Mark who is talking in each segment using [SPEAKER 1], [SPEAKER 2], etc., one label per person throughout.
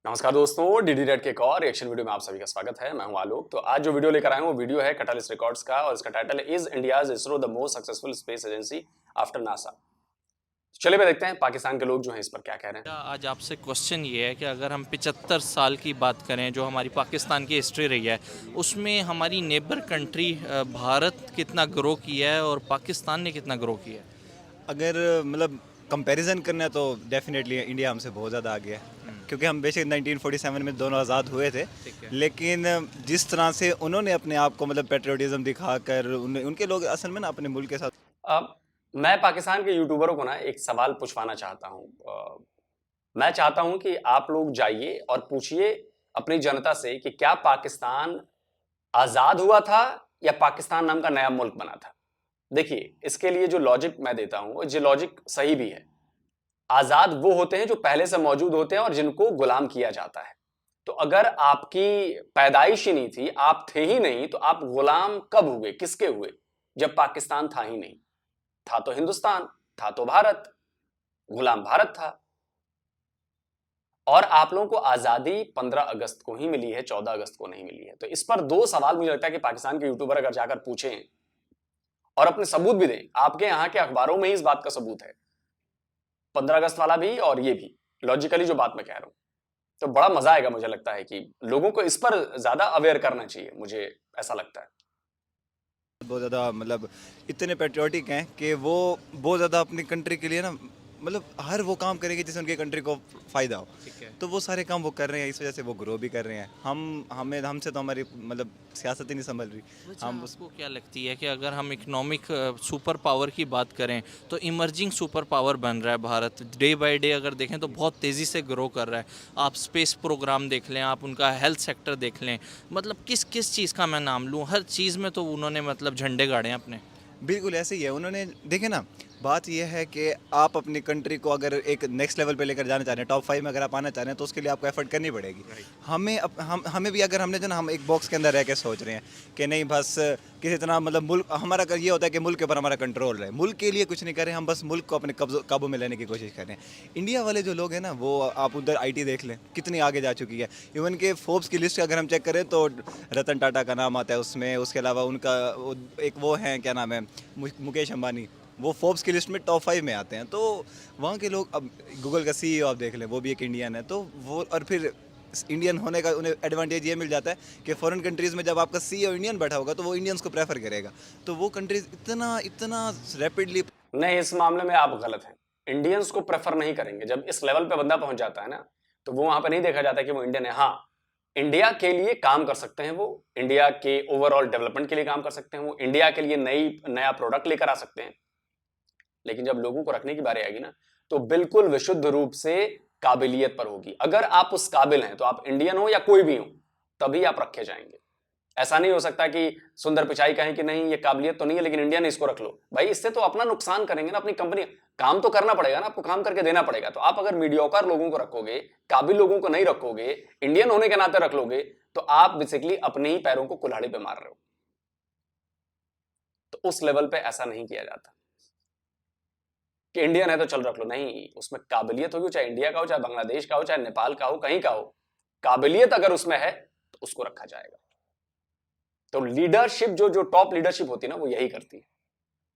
[SPEAKER 1] नमस्कार दोस्तों, DD red के एक और रिएक्शन वीडियो में आप सभी का स्वागत है। मैं हूं आलोक। तो आज जो वीडियो लेकर आए हूं वो वीडियो है कैटालिस्ट रिकॉर्ड्स का और इसका टाइटल है is India's ISRO the most successful space agency after NASA. चलिए भी देखते हैं पाकिस्तान के लोग जो हैं इस पर क्या कह रहे हैं।
[SPEAKER 2] आज आपसे क्वेश्चन ये है कि अगर हम 75 साल की बात करें जो हमारी पाकिस्तान की हिस्ट्री रही है, उसमें हमारी नेबर कंट्री भारत कितना ग्रो किया है और पाकिस्तान ने कितना ग्रो किया है।
[SPEAKER 3] अगर कंपैरिजन करना है तो डेफिनेटली इंडिया हमसे बहुत ज़्यादा आगे है, क्योंकि हम बेशक 1947 में दोनों आज़ाद हुए थे,
[SPEAKER 2] ठीक है।
[SPEAKER 3] लेकिन जिस तरह से उन्होंने अपने आप को पेट्रियोटिज्म दिखाकर उनके लोग असल में ना अपने मुल्क के साथ।
[SPEAKER 1] अब मैं पाकिस्तान के यूट्यूबरों को ना एक सवाल पूछवाना चाहता हूँ। मैं चाहता हूं कि आप लोग जाइए और पूछिए अपनी जनता से कि क्या पाकिस्तान आजाद हुआ था या पाकिस्तान नाम का नया मुल्क बना था। देखिए, इसके लिए जो लॉजिक मैं देता हूं ये लॉजिक सही भी है। आजाद वो होते हैं जो पहले से मौजूद होते हैं और जिनको गुलाम किया जाता है। तो अगर आपकी पैदाइश ही नहीं थी, आप थे ही नहीं, तो आप गुलाम कब हुए, किसके हुए? जब पाकिस्तान था ही नहीं। था तो हिंदुस्तान, था तो भारत, गुलाम भारत था। और आप लोगों को आजादी 15 अगस्त को ही मिली है, 14 अगस्त को नहीं मिली है। तो इस पर दो सवाल मुझे लगता है कि पाकिस्तान के यूट्यूबर अगर जाकर पूछें और अपने सबूत भी दें, आपके यहां के अखबारों में ही इस बात का सबूत है, 15 अगस्त वाला भी और ये भी, लॉजिकली जो बात मैं कह रहा हूं, तो बड़ा मजा आएगा। मुझे लगता है कि लोगों को इस पर ज्यादा अवेयर करना चाहिए, मुझे ऐसा लगता है।
[SPEAKER 3] बहुत ज़्यादा इतने पेट्रियोटिक हैं कि वो बहुत ज़्यादा अपनी कंट्री के लिए ना हर वो काम करेंगे जिससे उनकी कंट्री को फ़ायदा हो।
[SPEAKER 2] ठीक है।
[SPEAKER 3] तो वो सारे काम वो कर रहे हैं, इस वजह से वो ग्रो भी कर रहे हैं। हमसे तो हमारी सियासत ही नहीं संभल रही। हम उस
[SPEAKER 2] आपको क्या लगती है कि अगर हम इकोनॉमिक सुपर पावर की बात करें तो इमर्जिंग सुपर पावर बन रहा है भारत, डे बाय डे अगर देखें तो बहुत तेज़ी से ग्रो कर रहा है। आप स्पेस प्रोग्राम देख लें, आप उनका हेल्थ सेक्टर देख लें, मतलब किस किस चीज़ का मैं नाम लूँ, हर चीज़ में तो उन्होंने झंडे गाड़े हैं अपने।
[SPEAKER 3] बिल्कुल ऐसे ही है। उन्होंने देखे ना, बात यह है कि आप अपनी कंट्री को अगर एक नेक्स्ट लेवल पे लेकर जाना चाह रहे हैं, टॉप 5 में अगर आप आना चाह रहे हैं, तो उसके लिए आपको एफर्ट करनी पड़ेगी। हमें भी अगर हमने जो ना हम एक बॉक्स के अंदर रह के सोच रहे हैं कि नहीं बस किसी तरह मुल्क हमारा ये होता है कि मुल्क के ऊपर हमारा कंट्रोल रहे, मुल्क के लिए कुछ नहीं करें, हम बस मुल्क को अपने काबू में लेने की कोशिश कर रहे हैं। इंडिया वाले जो लोग हैं ना, वो आप उधर आईटी देख लें कितनी आगे जा चुकी है। इवन के फोर्ब्स की लिस्ट अगर हम चेक करें तो रतन टाटा का नाम आता है उसमें। उसके अलावा उनका एक वो है, क्या नाम है, मुकेश अंबानी, वो फोर्ब्स की लिस्ट में टॉप 5 में आते हैं। तो वहाँ के लोग, अब गूगल का सीईओ आप देख लें, वो भी एक इंडियन है। तो वो, और फिर इंडियन होने का उन्हें एडवांटेज ये मिल जाता है कि फॉरेन कंट्रीज़ में जब आपका सीईओ इंडियन बैठा होगा तो वो इंडियंस को प्रेफर करेगा। तो वो कंट्रीज इतना इतना रैपिडली।
[SPEAKER 1] नहीं, इस मामले में आप गलत हैं। इंडियंस को प्रेफर नहीं करेंगे। जब इस लेवल पे बंदा पहुंच जाता है ना, तो वो वहां पे नहीं देखा जाता कि वो इंडियन है। हाँ, इंडिया के लिए काम कर सकते हैं, वो इंडिया के ओवरऑल डेवलपमेंट के लिए काम कर सकते हैं, वो इंडिया के लिए नया प्रोडक्ट लेकर आ सकते हैं। लेकिन जब लोगों को रखने की बारी आएगी ना, तो बिल्कुल विशुद्ध रूप से काबिलियत पर होगी। अगर आप उस काबिल हैं, तो आप इंडियन हो या कोई भी हो, तभी आप रखे जाएंगे। ऐसा नहीं हो सकता कि सुंदर पिचाई कहें कि नहीं ये काबिलियत तो नहीं है लेकिन इंडियन इसको रख लो। भाई, इससे तो अपना नुकसान करेंगे ना, अपनी कंपनी। काम तो करना पड़ेगा ना, आपको काम करके देना पड़ेगा। तो आप अगर मीडियोकर लोगों को रखोगे, काबिल लोगों को नहीं रखोगे, इंडियन होने के नाते रख लोगे, तो आप बेसिकली अपने ही पैरों को कुल्हाड़ी पे मार रहे हो। तो उस लेवल पे ऐसा नहीं किया जाता कि इंडियन है तो चल रख लो। नहीं, उसमें काबिलियत होगी, चाहे इंडिया का हो, चाहे बांग्लादेश का हो, चाहे नेपाल का हो, कहीं का हो, काबिलियत अगर उसमें है तो उसको रखा जाएगा। तो लीडरशिप, जो जो टॉप लीडरशिप होती है ना, वो यही करती है।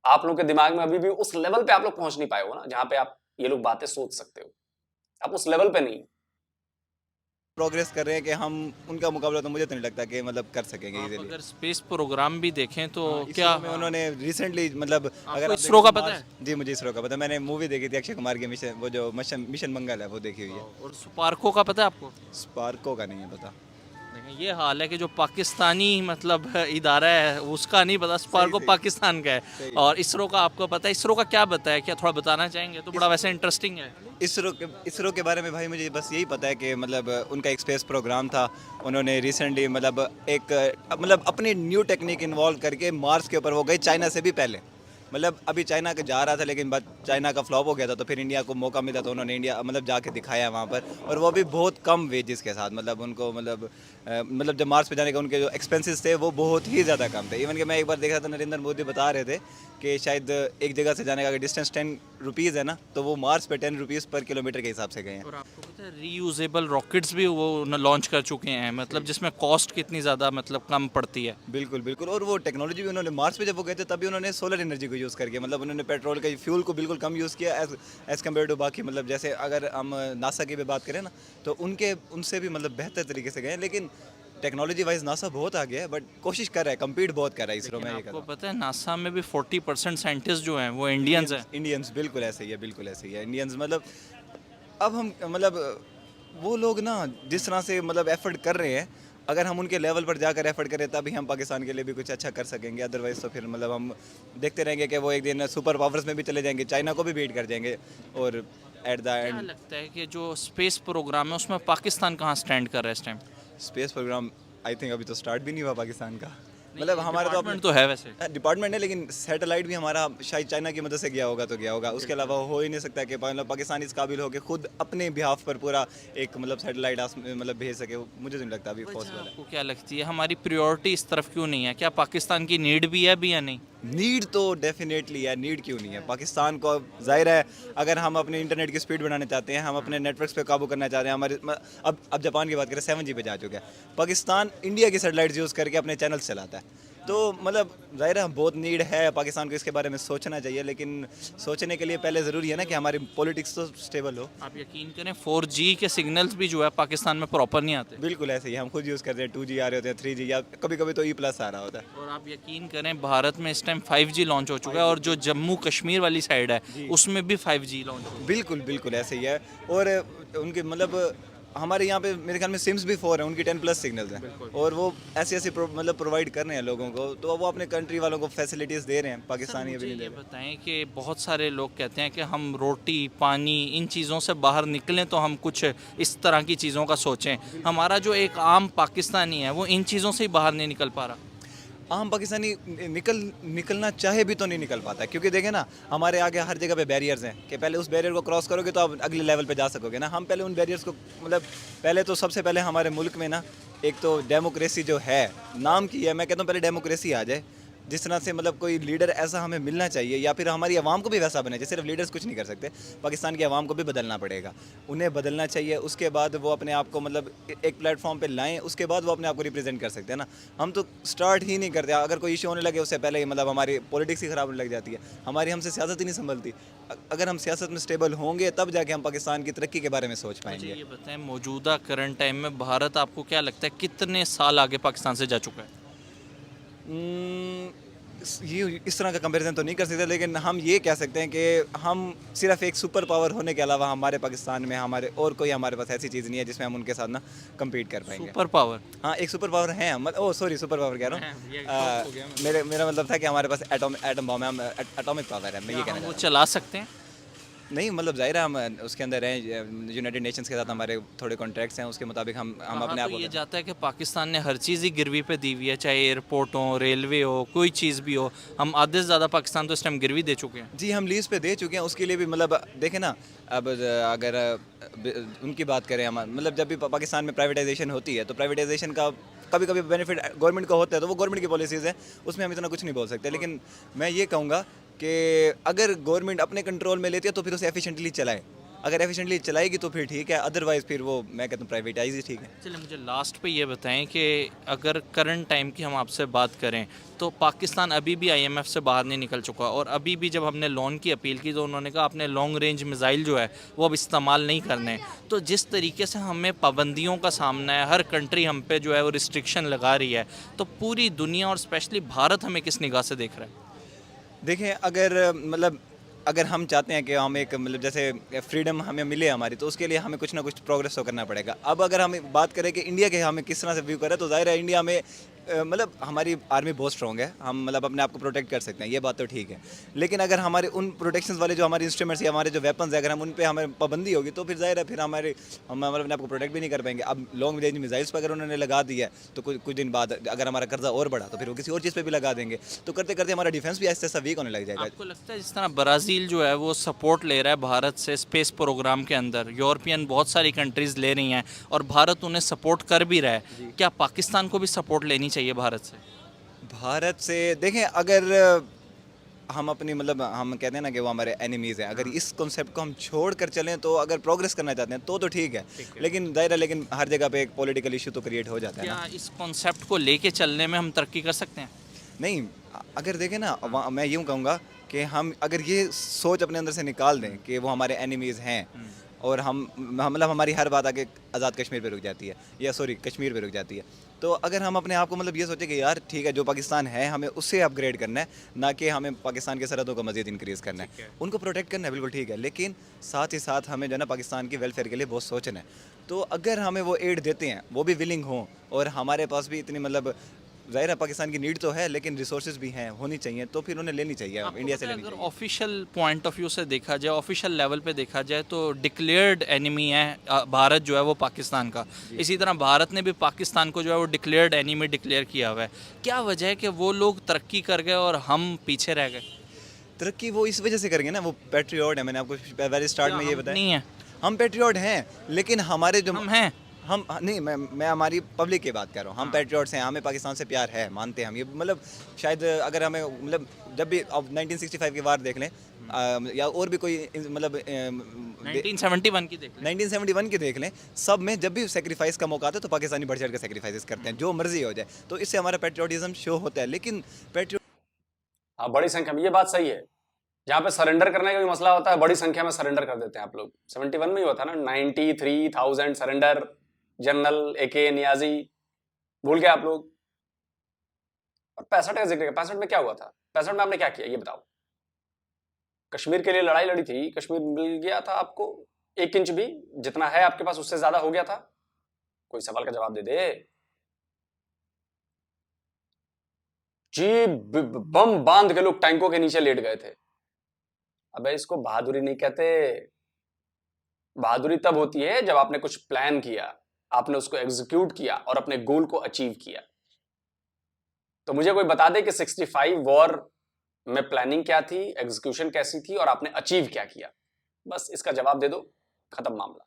[SPEAKER 1] आप लोगों के दिमाग में अभी भी उस लेवल पे आप लोग पहुंच नहीं पाए हो ना, जहां पे आप ये लोग बातें सोच सकते हो। आप उस लेवल पे नहीं।
[SPEAKER 3] प्रोग्रेस कर रहे हैं कि हम उनका मुकाबला तो मुझे तो नहीं लगता कि कर सकेंगे
[SPEAKER 2] आप
[SPEAKER 3] इजीली।
[SPEAKER 2] अगर स्पेस प्रोग्राम भी देखें तो क्या
[SPEAKER 3] इसरो में उन्होंने रिसेंटली अगर आप
[SPEAKER 2] इसरो का
[SPEAKER 3] देखें
[SPEAKER 2] पता है?
[SPEAKER 3] जी, मुझे इसरो का पता है। मैंने मूवी देखी थी अक्षय कुमार की, मिशन, वो जो मिशन मंगल है, वो देखी हुई है।
[SPEAKER 2] और स्पार्को का पता है आपको?
[SPEAKER 3] स्पार्को का नहीं है पता।
[SPEAKER 2] देखें, ये हाल है कि जो पाकिस्तानी इदारा है उसका नहीं पता, स्पार्को पाकिस्तान का है। और इसरो का आपको पता है? इसरो का क्या बताया, क्या थोड़ा बताना चाहेंगे? तो बड़ा वैसे इंटरेस्टिंग है।
[SPEAKER 3] इसरो के बारे में भाई मुझे बस यही पता है कि उनका एक स्पेस प्रोग्राम था। उन्होंने रिसेंटली एक अपनी न्यू टेक्निक इन्वॉल्व करके मार्स के ऊपर वो गए, चाइना से भी पहले। अभी चाइना का जा रहा था, लेकिन बाद चाइना का फ्लॉप हो गया था। तो फिर इंडिया को मौका मिला तो उन्होंने इंडिया जाके दिखाया वहाँ पर, और वो भी बहुत कम वेजेस के साथ। उनको जब मार्स पे जाने का उनके जो एक्सपेंसेस थे वो बहुत ही ज़्यादा कम थे। इवन कि मैं एक बार देख रहा था, नरेंद्र मोदी बता रहे थे कि शायद एक जगह से जाने का अगर डिस्टेंस 10 रुपीज़ है ना, तो वो मार्स पे 10 रुपीज़ पर किलोमीटर के हिसाब से गए हैं।
[SPEAKER 2] और आपको पता है रीयूजेबल रॉकेट्स भी वो लॉन्च कर चुके हैं, मतलब जिसमें कॉस्ट कितनी ज़्यादा मतलब कम पड़ती है।
[SPEAKER 3] बिल्कुल बिल्कुल। और वो टेक्नोलॉजी भी उन्होंने मार्स पे जब वो गए थे तभी उन्होंने सोलर एनर्जी को यूज़ करके, मतलब उन्होंने पेट्रोल के फ्यूल को बिल्कुल कम यूज़ किया एज़ कम्पेयर टू बाकी, मतलब जैसे अगर हम नासा की भी बात करें ना, तो उनसे भी मतलब बेहतर तरीके से गए। लेकिन टेक्नोलॉजी वाइज नासा बहुत आगे है, बट कोशिश कर रहा है, कम्पीट बहुत कर रहा है इसरो में। ये
[SPEAKER 2] आपको पता है नासा में भी 40% साइंटिस्ट जो हैं वो इंडियंस हैं।
[SPEAKER 3] इंडियंस बिल्कुल ऐसे ही है, बिल्कुल ऐसे ही है इंडियंस। मतलब अब हम मतलब वो लोग ना जिस तरह से मतलब एफर्ट कर रहे हैं, अगर हम उनके लेवल पर जाकर एफर्ट करें तभी हम पाकिस्तान के लिए भी कुछ अच्छा कर सकेंगे। अदरवाइज तो फिर मतलब हम देखते रहेंगे कि वो एक दिन सुपर पावर्स में भी चले जाएंगे, चाइना को भी बीट कर जाएंगे। और एट द
[SPEAKER 2] क्या
[SPEAKER 3] एंड
[SPEAKER 2] लगता है कि जो स्पेस प्रोग्राम है उसमें पाकिस्तान कहाँ स्टैंड कर रहा है इस time?
[SPEAKER 3] Space program I think अभी तो स्टार्ट भी नहीं हुआ पाकिस्तान का। मतलब हमारा तो
[SPEAKER 2] डिपार्टमेंट तो है वैसे।
[SPEAKER 3] डिपार्टमेंट है, लेकिन सैटेलाइट भी हमारा शायद चाइना की मदद से गया होगा तो गया होगा। उसके अलावा हो ही नहीं सकता कि मतलब पाकिस्तान इस काबिल हो कि खुद अपने बिहाफ पर पूरा एक मतलब सैटेलाइट मतलब भेज सके। मुझे नहीं लगता अभी पॉसिबल है।
[SPEAKER 2] आपको क्या लगती है हमारी प्रायोरिटी इस तरफ क्यों नहीं है? क्या पाकिस्तान की नीड भी है भी या नहीं?
[SPEAKER 3] नीड तो डेफिनेटली है, नीड क्यों नहीं है पाकिस्तान को। जाहिर है अगर हम अपने इंटरनेट की स्पीड बढ़ाना चाहते हैं, हम अपने नेटवर्क्स पे काबू करना चाहते हैं, हमारे अब जापान की बात करें 7G पे जा चुका है। पाकिस्तान इंडिया की सैटेलाइट यूज़ करके अपने चैनल्स चलाता है। तो मतलब जाहिर है बहुत नीड है पाकिस्तान को, इसके बारे में सोचना चाहिए। लेकिन सोचने के लिए पहले ज़रूरी है ना कि हमारी पॉलिटिक्स तो स्टेबल हो।
[SPEAKER 2] आप यकीन करें 4G के सिग्नल्स भी जो है पाकिस्तान में प्रॉपर नहीं आते।
[SPEAKER 3] बिल्कुल ऐसे ही हम खुद यूज़ करते हैं, 2G आ रहे होते हैं, 3G या कभी कभी तो E+ आ रहा होता है।
[SPEAKER 2] और आप यकीन करें भारत में इस टाइम 5G लॉन्च हो चुका है और जो जम्मू कश्मीर वाली साइड है उसमें भी 5G लॉन्च हो
[SPEAKER 3] बिल्कुल बिल्कुल ऐसे ही है। और उनके मतलब हमारे यहाँ पे मेरे ख्याल में सिम्स भी 4 हैं, उनकी 10+ सिग्नल्स हैं। और वो ऐसे ऐसे मतलब प्रोवाइड कर रहे हैं लोगों को, तो वो अपने कंट्री वालों को फैसिलिटीज़ दे रहे हैं, पाकिस्तानी अभी नहीं दे
[SPEAKER 2] ये
[SPEAKER 3] रहे।
[SPEAKER 2] बताएं कि बहुत सारे लोग कहते हैं कि हम रोटी पानी इन चीज़ों से बाहर निकलें तो हम कुछ इस तरह की चीज़ों का सोचें। हमारा जो एक आम पाकिस्तानी है वो इन चीज़ों से ही बाहर नहीं निकल पा रहा।
[SPEAKER 3] आम पाकिस्तानी निकलना चाहे भी तो नहीं निकल पाता, क्योंकि देखें ना हमारे आगे हर जगह पे बैरियर्स हैं कि पहले उस बैरियर को क्रॉस करोगे तो आप अगले लेवल पे जा सकोगे ना। हम पहले उन बैरियर्स को मतलब पहले तो सबसे पहले हमारे मुल्क में ना एक तो डेमोक्रेसी जो है नाम की है, मैं कहता हूँ पहले डेमोक्रेसी आ जाए। जिस तरह से मतलब कोई लीडर ऐसा हमें मिलना चाहिए, या फिर हमारी आवाम को भी वैसा बने चाहिए। सिर्फ लीडर्स कुछ नहीं कर सकते, पाकिस्तान की आवाम को भी बदलना पड़ेगा, उन्हें बदलना चाहिए। उसके बाद वो अपने आप को मतलब एक प्लेटफॉर्म पे लाएं, उसके बाद वो अपने आप को रिप्रेजेंट कर सकते हैं ना। हम तो स्टार्ट ही नहीं करते, अगर कोई इशू होने लगे उससे पहले ही मतलब हमारी पॉलिटिक्स ही ख़राब होने लग जाती है, हमारी हमसे सियासत ही नहीं संभलती। अगर हम सियासत में स्टेबल होंगे तब जाके हम पाकिस्तान की तरक्की के बारे में सोच पाएंगे।
[SPEAKER 2] ये बताएं मौजूदा करंट टाइम में भारत आपको क्या लगता है कितने साल आगे पाकिस्तान से जा चुका है?
[SPEAKER 3] ये इस तरह का कंपैरिजन तो नहीं कर सकते, लेकिन हम ये कह सकते हैं कि हम सिर्फ एक सुपर पावर होने के अलावा हमारे पाकिस्तान में हमारे और कोई हमारे पास ऐसी चीज़ नहीं है जिसमें हम उनके साथ ना कम्पीट कर पाएंगे।
[SPEAKER 2] Super power?
[SPEAKER 3] हाँ एक सुपर पावर है हम, सॉरी सुपर पावर कह रहा हूँ। मेरा मतलब था कि हमारे पास एटम बॉम्ब है, हम एटॉमिक पावर है, मैं ये कहना
[SPEAKER 2] वो
[SPEAKER 3] चाहता
[SPEAKER 2] चला सकते हैं?
[SPEAKER 3] नहीं मतलब जाहिर है हम उसके अंदर हैं, यूनाइटेड नेशंस के साथ हमारे थोड़े कॉन्ट्रैक्ट्स हैं, उसके मुताबिक हम अपने आप
[SPEAKER 2] तो ये जाता है कि पाकिस्तान ने हर चीज़ ही गिरवी पे दी हुई है, चाहे एयरपोर्ट हो रेलवे हो कोई चीज़ भी हो। हम आधे से ज़्यादा पाकिस्तान तो इस टाइम गिरवी दे चुके हैं।
[SPEAKER 3] जी हम लीज पे दे चुके हैं, उसके लिए भी मतलब देखें ना। अब अगर उनकी बात करें हम मतलब जब भी पाकिस्तान में प्राइवेटाइजेशन होती है तो प्राइवेटाइजेशन का कभी कभी बेनिफिट गवर्नमेंट को होता है, तो वो गवर्नमेंट की पॉलिसीज़ हैं, उसमें हम इतना कुछ नहीं बोल सकते। लेकिन मैं ये कहूँगा कि अगर गवर्नमेंट अपने कंट्रोल में लेती है तो फिर उसे एफिशिएंटली चलाए। अगर एफिशिएंटली चलाएगी तो फिर ठीक है, अदरवाइज़ फिर वो मैं कहता हूँ प्राइवेटाइज ही ठीक है।
[SPEAKER 2] चलिए मुझे लास्ट पे ये बताएं कि अगर करंट टाइम की हम आपसे बात करें तो पाकिस्तान अभी भी IMF से बाहर नहीं निकल चुका, और अभी भी जब हमने लोन की अपील की तो उन्होंने कहा अपने लॉन्ग रेंज मिसाइल जो है वो अब इस्तेमाल नहीं करने। तो जिस तरीके से हमें पाबंदियों का सामना है, हर कंट्री हम पे जो है वो रिस्ट्रिक्शन लगा रही है, तो पूरी दुनिया और स्पेशली भारत हमें किस निगाह से देख रहा है?
[SPEAKER 3] देखें अगर हम चाहते हैं कि हम एक मतलब जैसे फ्रीडम हमें मिले हमारी, तो उसके लिए हमें कुछ ना कुछ प्रोग्रेस तो करना पड़ेगा। अब अगर हम बात करें कि इंडिया के हमें किस तरह से व्यू करें, तो जाहिर है इंडिया में मतलब हमारी आर्मी बहुत स्ट्रॉन्ग है, हम मतलब अपने आप को प्रोटेक्ट कर सकते हैं, ये बात तो ठीक है। लेकिन अगर हमारे उन प्रोटेक्शंस वाले जो हमारे इंस्ट्रूमेंट्स या हमारे जो वेपन्स है, अगर हम उन पे हमें पाबंदी होगी तो फिर जाहिर है फिर हम अपने आप को प्रोटेक्ट भी नहीं कर पाएंगे। अब लॉन्ग रेंज मिसाइल्स पर अगर उन्होंने लगा दिया तो कुछ दिन बाद अगर हमारा कर्जा और बढ़ा तो फिर वो किसी और चीज़ पर भी लगा देंगे, तो करते करते हमारा डिफेंस भी ऐसे ऐसा वीक होने लग जाएगा।
[SPEAKER 2] आपको लगता है जिस तरह ब्राज़ील जो है वो सपोर्ट ले रहा है भारत से स्पेस प्रोग्राम के अंदर, यूरोपियन बहुत सारी कंट्रीज़ ले रही हैं और भारत उन्हें सपोर्ट कर भी रहा है, क्या पाकिस्तान को भी सपोर्ट लेनी चाहिए भारत से?
[SPEAKER 3] भारत से देखें, अगर हम अपनी मतलब हम कहते हैं ना कि वो हमारे एनिमीज़ हैं, अगर इस कॉन्सेप्ट को हम छोड़ कर चलें तो अगर प्रोग्रेस करना चाहते हैं तो ठीक है, लेकिन जाहिर है लेकिन हर जगह पे एक पॉलिटिकल इशू तो क्रिएट हो जाता है ना।
[SPEAKER 2] क्या इस कॉन्सेप्ट को लेके चलने में हम तरक्की कर सकते हैं?
[SPEAKER 3] नहीं, अगर देखें ना मैं यूँ कहूँगा कि हम अगर ये सोच अपने अंदर से निकाल दें कि वो हमारे एनिमीज़ हैं और हम मतलब हमारी हर बात आके आज़ाद कश्मीर पे रुक जाती है या सॉरी कश्मीर पे रुक जाती है, तो अगर हम अपने आप को मतलब ये सोचें कि यार ठीक है जो पाकिस्तान है हमें उससे अपग्रेड करना है, ना कि हमें पाकिस्तान की सरहदों को मज़ीद इंक्रीज़ करना है, उनको प्रोटेक्ट करना है, बिल्कुल ठीक है, लेकिन साथ ही साथ हमें जो है ना पाकिस्तान की वेलफेयर के लिए बहुत सोचना है। तो अगर हमें वो एड देते हैं, वो भी विलिंग हों और हमारे पास भी इतनी मतलब ज़ाहिर है पाकिस्तान की नीड तो है लेकिन रिसोर्सेज भी हैं, होनी चाहिए, तो फिर उन्हें लेनी चाहिए,
[SPEAKER 2] आपको
[SPEAKER 3] इंडिया
[SPEAKER 2] पता
[SPEAKER 3] से
[SPEAKER 2] है,
[SPEAKER 3] लेनी
[SPEAKER 2] अगर
[SPEAKER 3] चाहिए।
[SPEAKER 2] ऑफिशियल पॉइंट ऑफ व्यू से देखा जाए, ऑफिशियल लेवल पे देखा जाए तो डिक्लेयर्ड एनिमी है भारत जो है वो पाकिस्तान का। इसी तरह भारत ने भी पाकिस्तान को जो है वो डिक्लेयर्ड एनिमी डिक्लेयर किया हुआ है। क्या वजह है कि वो लोग तरक्की कर गए और हम पीछे रह गए?
[SPEAKER 3] तरक्की वो इस वजह से करेंगे ना, वो पैट्रियट है, मैंने आपको वेरी स्टार्ट
[SPEAKER 2] क्या
[SPEAKER 3] में ये
[SPEAKER 2] हम
[SPEAKER 3] बताया।
[SPEAKER 2] नहीं है?
[SPEAKER 3] हम पैट्रियट हैं लेकिन हमारे जो
[SPEAKER 2] हम हैं।
[SPEAKER 3] हम नहीं, मैं हमारी पब्लिक की बात कर रहा हूँ, हम पैट्रियट्स हैं, हमें पाकिस्तान से प्यार है, मानते हैं हम ये, मतलब शायद अगर हमें मतलब जब भी अब 1965 की वार देख लें या और भी कोई मतलब
[SPEAKER 2] 1971 की देख लें।
[SPEAKER 3] 1971 की देख लें, सब में जब भी सेक्रीफाइस का मौका आता है तो पाकिस्तानी बढ़ चढ़ के सेक्रीफाइस करते हैं, जो मर्जी हो जाए, तो इससे हमारा पेट्रियोटिज्म शो होता है। लेकिन पेट्रियो
[SPEAKER 1] हाँ, बड़ी संख्या में, ये बात सही है। जहाँ पे सरेंडर करने का भी मसला होता है, बड़ी संख्या में सरेंडर कर देते हैं आप लोग। 71 में ही हुआ था ना, 93,000 सरेंडर, जनरल AK नियाजी, भूल गए आप लोग। और 65 का जिक्र, 65 में क्या हुआ था? 65 में आपने क्या किया ये बताओ। कश्मीर के लिए लड़ाई लड़ी थी, कश्मीर मिल गया था आपको 1 इंच भी, जितना है आपके पास उससे ज्यादा हो गया था? कोई सवाल का जवाब दे दे जी। बम बांध के लोग टैंकों के नीचे लेट गए थे। अबे इसको बहादुरी नहीं कहते। बहादुरी तब होती है जब आपने कुछ प्लान किया, आपने उसको एग्जीक्यूट किया और अपने गोल को अचीव किया। तो मुझे कोई बता दे कि 65 वॉर में प्लानिंग क्या थी, एग्जीक्यूशन कैसी थी और आपने अचीव क्या किया। बस इसका जवाब दे दो, खत्म मामला।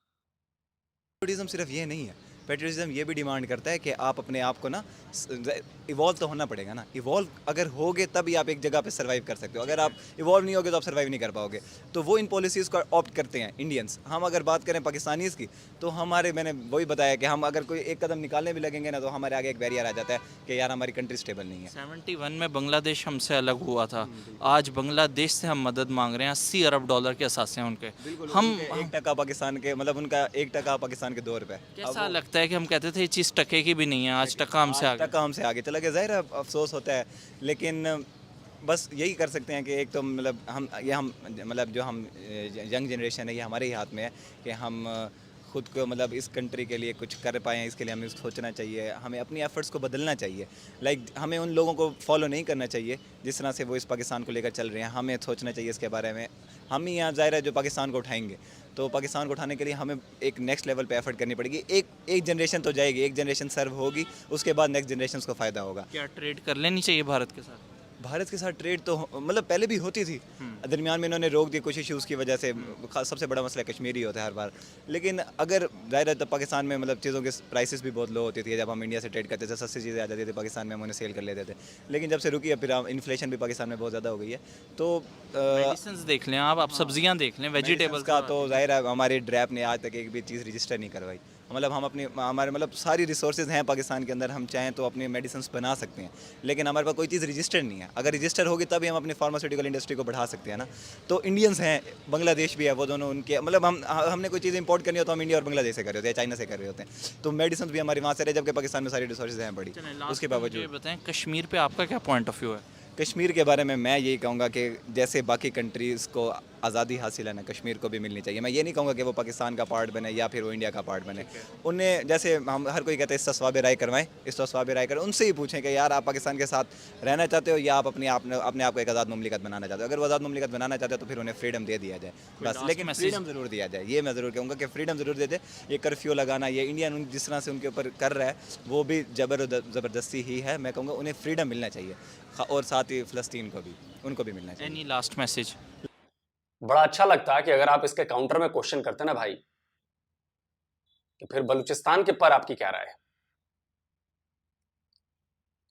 [SPEAKER 3] पेट्रियोटिज्म सिर्फ ये नहीं है, पेट्रियोटिज्म ये भी डिमांड करता है कि आप अपने आप को ना इवॉल्व तो होना पड़ेगा ना, इवॉल्व अगर होगे तभी आप एक जगह पे सर्वाइव कर सकते हो, अगर आप इवॉल्व नहीं होगे तो आप सर्वाइव नहीं कर पाओगे। तो वो इन पॉलिसीज़ को ऑप्ट करते हैं इंडियंस। हम अगर बात करें पाकिस्तानीज़ की, तो हमारे मैंने वही बताया कि हम अगर कोई एक कदम निकालने भी लगेंगे ना तो हमारे आगे एक बैरियर आ जाता है कि यार हमारी कंट्री स्टेबल नहीं है।
[SPEAKER 2] 71 में बांग्लादेश हमसे अलग हुआ था। आज बांग्लादेश से हम मदद मांग रहे हैं। 80 अरब डॉलर के असासे हैं उनके। हम
[SPEAKER 3] 1% पाकिस्तान के मतलब उनका 1% पाकिस्तान के 2 रुपये।
[SPEAKER 2] कैसा लगता है कि हम कहते थे ये चीज़ टके की भी नहीं है, आज टका हमसे आगे।
[SPEAKER 3] टका हमसे आगे चला गया, जाहिर है अफसोस होता है, लेकिन बस यही कर सकते हैं कि एक तो मतलब हम मतलब जो हम यंग जनरेशन है ये हमारे ही हाथ में है कि हम खुद को मतलब इस कंट्री के लिए कुछ कर पाएँ, इसके लिए हमें सोचना चाहिए, हमें अपनी एफर्ट्स को बदलना चाहिए। लाइक हमें उन लोगों को फॉलो नहीं करना चाहिए जिस तरह से वो इस पाकिस्तान को लेकर चल रहे हैं, हमें सोचना चाहिए इसके बारे में। हम ही यहाँ ज़ाहिर है जो पाकिस्तान को उठाएंगे, तो पाकिस्तान को उठाने के लिए हमें एक नेक्स्ट लेवल पे एफर्ट करनी पड़ेगी। एक जनरेशन तो जाएगी, एक जनरेशन सर्व होगी, उसके बाद नेक्स्ट जनरेशन को फ़ायदा होगा।
[SPEAKER 2] क्या ट्रेड कर लेनी चाहिए भारत के साथ?
[SPEAKER 3] भारत के साथ ट्रेड तो मतलब पहले भी होती थी, दरमियान में इन्होंने रोक दी कुछ इश्यूज़ की वजह से। सबसे बड़ा मसला कश्मीरी होता है हर बार, लेकिन अगर ज़ाहिर है तब पाकिस्तान में मतलब चीज़ों के प्राइसेस भी बहुत लो होती थी। जब हम इंडिया से ट्रेड करते थे सस्ती चीज़ें आ जाती थी पाकिस्तान में, हम उन्हें सेल कर लेते थे, लेकिन जब से रुकी है फिर इन्फ्लेशन भी पाकिस्तान में बहुत ज़्यादा हो गई है। तो
[SPEAKER 2] मेडिसिन देख लें आप सब्जियां देख लें, वेजिटेबल्स
[SPEAKER 3] का तो जाहिर है हमारे ड्रैप ने आज तक एक भी चीज़ रजिस्टर नहीं करवाई। मतलब हम अपनी हमारे मतलब सारी रिसोर्सेज हैं पाकिस्तान के अंदर, हम चाहें तो अपनी मेडिसिन बना सकते हैं, लेकिन हमारे पास कोई चीज़ रजिस्टर नहीं है। अगर रजिस्टर होगी तभी हम अपनी फार्मास्यूटिकल इंडस्ट्री को बढ़ा सकते हैं ना। तो इंडियंस हैं, बांग्लादेश भी है, वो दोनों उनके मतलब हमने कोई चीज़ इंपोर्ट करनी हो तो हम इंडिया और बांग्लादेश से कर रहे होते हैं, चाइना से कर रहे होते हैं। तो मेडिसिन भी हमारी वहाँ से रहे, जबकि पाकिस्तान में सारी रिसोर्सेज हैं बड़ी। उसके बावजूद
[SPEAKER 2] बताएं कश्मीर पे आपका क्या पॉइंट ऑफ व्यू है?
[SPEAKER 3] कश्मीर के बारे में मैं यही कहूँगा कि जैसे बाकी कंट्रीज़ को आज़ादी हासिल है ना, कश्मीर को भी मिलनी चाहिए। मैं ये नहीं कहूँगा कि वो पाकिस्तान का पार्ट बने या फिर वो इंडिया का पार्ट बने। उन्हें जैसे हम हर कोई कहते हैं इस्तेस्वाब राय करवाएं, इस्तेस्वाब राय करें, उनसे ही पूछें कि यार आप पाकिस्तान के साथ रहना चाहते हो या आप अपने आप को एक आज़ाद मुमलिकत बनाना चाहते हो। अगर वो आज़ाद मुमलिकत बनाना चाहते हो तो फिर उन्हें फ्रीडम दे दिया जाए बस, लेकिन फ्रीडम ज़रूर दिया जाए। ये मैं ज़रूर कहूँगा कि फ्रीडम ज़रूर दे दे। ये कर्फ्यू लगाना, ये इंडियन जिस तरह से उनके ऊपर कर रहा है वो भी ज़बरदस्ती ही है। मैं कहूँगा उन्हें फ्रीडम मिलना चाहिए, और साथ ही फ़लस्तीन को भी, उनको भी मिलना चाहिए।
[SPEAKER 2] Any last message?
[SPEAKER 1] बड़ा अच्छा लगता है कि अगर आप इसके काउंटर में क्वेश्चन करते ना भाई, कि फिर बलूचिस्तान के पर आपकी क्या राय है,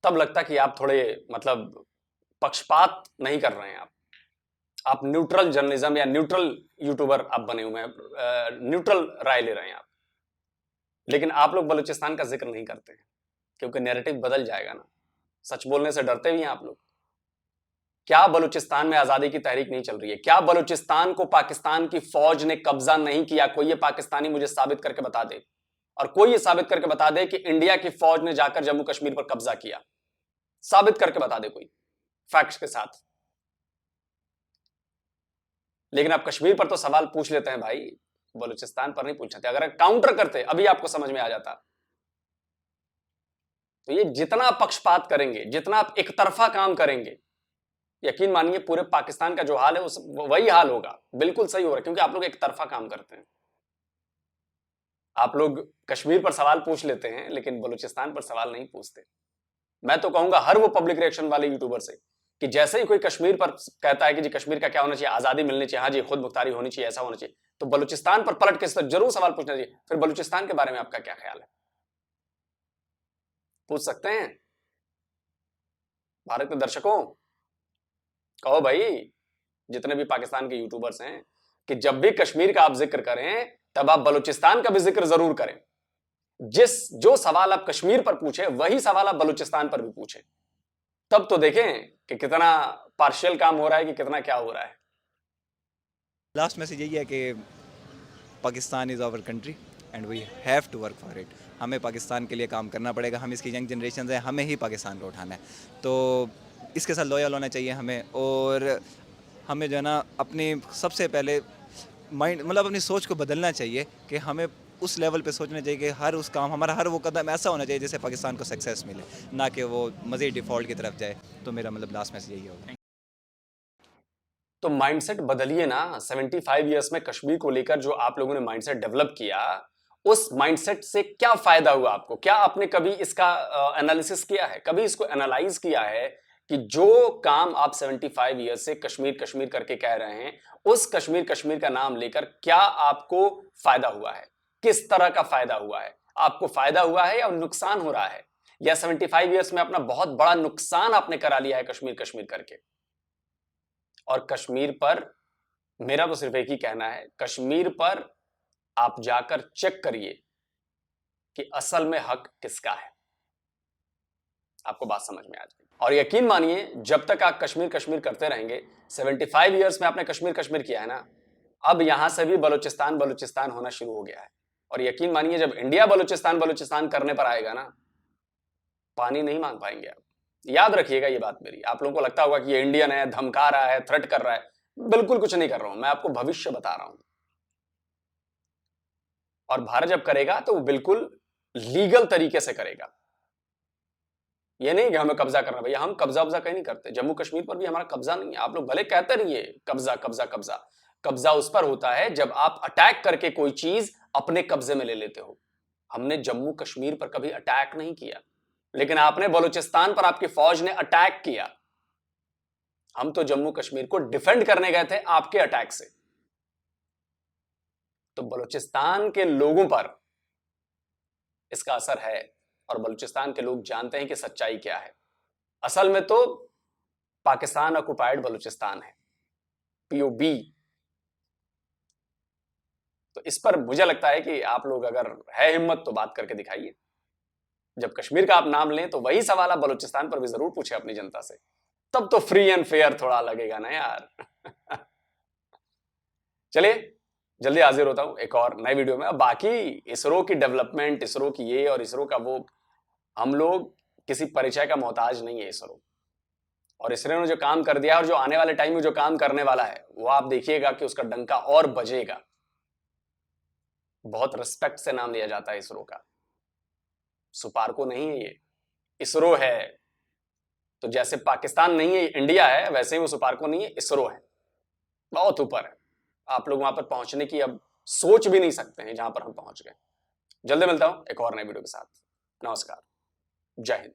[SPEAKER 1] तब लगता कि आप थोड़े मतलब पक्षपात नहीं कर रहे हैं आप। आप न्यूट्रल जर्नलिज्म या न्यूट्रल यूट्यूबर आप बने हुए हैं, न्यूट्रल राय ले रहे हैं आप, लेकिन आप लोग बलूचिस्तान का जिक्र नहीं करते हैं क्योंकि नैरेटिव बदल जाएगा ना। सच बोलने से डरते भी हैं आप लोग। क्या बलूचिस्तान में आजादी की तहरीक नहीं चल रही है? क्या बलूचिस्तान को पाकिस्तान की फौज ने कब्जा नहीं किया? कोई ये पाकिस्तानी मुझे साबित करके बता दे, और कोई ये साबित करके बता दे कि इंडिया की फौज ने जाकर जम्मू कश्मीर पर कब्जा किया। साबित करके बता दे कोई फैक्ट्स के साथ। लेकिन आप कश्मीर पर तो सवाल पूछ लेते हैं भाई, बलूचिस्तान पर नहीं पूछते। अगर काउंटर करते अभी आपको समझ में आ जाता। तो ये जितना पक्षपात करेंगे, जितना आप एक तरफा काम करेंगे, यकीन मानिए पूरे पाकिस्तान का जो हाल है उस वही हाल होगा। बिल्कुल सही हो रहा है, क्योंकि आप लोग एक तरफा काम करते हैं। आप लोग कश्मीर पर सवाल पूछ लेते हैं लेकिन बलूचिस्तान पर सवाल नहीं पूछते। मैं तो कहूंगा हर वो पब्लिक रिएक्शन वाले यूट्यूबर से कि जैसे ही कोई कश्मीर पर कहता है कि जी कश्मीर का क्या होना चाहिए, आजादी मिलनी चाहिए, हाँ जी खुद मुख्तारी होनी चाहिए, ऐसा होना चाहिए, तो बलूचिस्तान पर पलट के जरूर सवाल पूछना चाहिए। फिर बलूचिस्तान के बारे में आपका क्या ख्याल है, पूछ सकते हैं। भारत के दर्शकों कहो भाई, जितने भी पाकिस्तान के यूट्यूबर्स हैं, कि जब भी कश्मीर का आप जिक्र करें तब आप बलूचिस्तान का भी जिक्र जरूर करें। जो सवाल आप कश्मीर पर पूछे वही सवाल आप बलूचिस्तान पर भी पूछे, तब तो देखें कि कितना पार्शियल काम हो रहा है, कि कितना क्या हो रहा है।
[SPEAKER 3] लास्ट मैसेज यही है कि Pakistan is our country and we have to work for it. हमें पाकिस्तान के लिए काम करना पड़ेगा। हम इसकी यंग जनरेशन है, हमें ही पाकिस्तान को उठाना है। तो इसके साथ लॉयल होना चाहिए हमें, और हमें जो है ना अपनी सबसे पहले माइंड मतलब अपनी सोच को बदलना चाहिए कि हमें उस लेवल पे सोचना चाहिए कि हर उस काम हमारा हर वो कदम ऐसा होना चाहिए जिससे पाकिस्तान को सक्सेस मिले, ना कि वो मज़ीद डिफ़ॉल्ट की तरफ जाए। तो मेरा मतलब लास्ट मैसेज यही होगा।
[SPEAKER 1] तो माइंडसेट बदलिए ना। 75 इयर्स में कश्मीर को लेकर जो आप लोगों ने माइंडसेट डेवलप किया, उस माइंडसेट से क्या फायदा हुआ आपको? क्या आपने कभी इसका एनालिसिस किया है, कभी इसको एनालाइज किया है कि जो काम आप 75 ईयर्स से कश्मीर कश्मीर करके कह रहे हैं, उस कश्मीर कश्मीर का नाम लेकर क्या आपको फायदा हुआ है? किस तरह का फायदा हुआ है? आपको फायदा हुआ है या नुकसान हो रहा है? या 75 ईयर्स में अपना बहुत बड़ा नुकसान आपने करा लिया है कश्मीर कश्मीर करके? और कश्मीर पर मेरा तो सिर्फ एक ही कहना है, कश्मीर पर आप जाकर चेक करिए कि असल में हक किसका है, आपको बात समझ में आ जाएगी। और यकीन मानिए जब तक आप कश्मीर कश्मीर करते रहेंगे, 75 इयर्स में आपने कश्मीर कश्मीर किया है ना, अब यहां से भी बलूचिस्तान बलूचिस्तान होना शुरू हो गया है। और यकीन मानिए जब इंडिया बलूचिस्तान बलूचिस्तान करने पर आएगा ना, पानी नहीं मांग पाएंगे आप। याद रखिएगा ये बात मेरी। आप लोगों को लगता होगा कि ये इंडियन है, धमका रहा है, थ्रेट कर रहा है, बिल्कुल कुछ नहीं कर रहा हूं मैं, आपको भविष्य बता रहा हूं। और भारत जब करेगा तो वो बिल्कुल लीगल तरीके से करेगा। ये नहीं कि हमें कब्जा करना, भैया हम कब्जा वब्जा कहीं नहीं करते। जम्मू कश्मीर पर भी हमारा कब्जा नहीं है। आप लोग भले कहते रहिए कब्जा कब्जा कब्जा, कब्जा उस पर होता है जब आप अटैक करके कोई चीज अपने कब्जे में ले लेते हो। हमने जम्मू कश्मीर पर कभी अटैक नहीं किया, लेकिन आपने बलूचिस्तान पर आपकी फौज ने अटैक किया। हम तो जम्मू कश्मीर को डिफेंड करने गए थे आपके अटैक से। तो बलूचिस्तान के लोगों पर इसका असर है, और बलूचिस्तान के लोग जानते हैं कि सच्चाई क्या है। असल में तो पाकिस्तान ऑक्युपाइड बलूचिस्तान है, POB। तो इस पर मुझे लगता है कि आप लोग अगर है हिम्मत तो बात करके दिखाइए। जब कश्मीर का आप नाम लें तो वही सवाल आप बलूचिस्तान पर भी जरूर पूछे अपनी जनता से, तब तो फ्री एंड फेयर थोड़ा लगेगा ना यार। चलिए जल्दी हाजिर होता हूं एक और नए वीडियो में। बाकी इसरो की डेवलपमेंट, इसरो की ये और इसरो का वो, हम लोग किसी परिचय का मोहताज नहीं है इसरो। और इसरो ने जो काम कर दिया और जो आने वाले टाइम में जो काम करने वाला है, वो आप देखिएगा कि उसका डंका और बजेगा। बहुत रिस्पेक्ट से नाम लिया जाता है इसरो का। सुपारको नहीं है ये, इसरो है। तो जैसे पाकिस्तान नहीं है इंडिया है, वैसे ही वो सुपारको नहीं है, इसरो है। बहुत ऊपर है। आप लोग वहां पर पहुंचने की अब सोच भी नहीं सकते हैं जहां पर हम पहुंच गए। जल्दी मिलता हूं एक और नए वीडियो के साथ। नमस्कार, जय हिंद।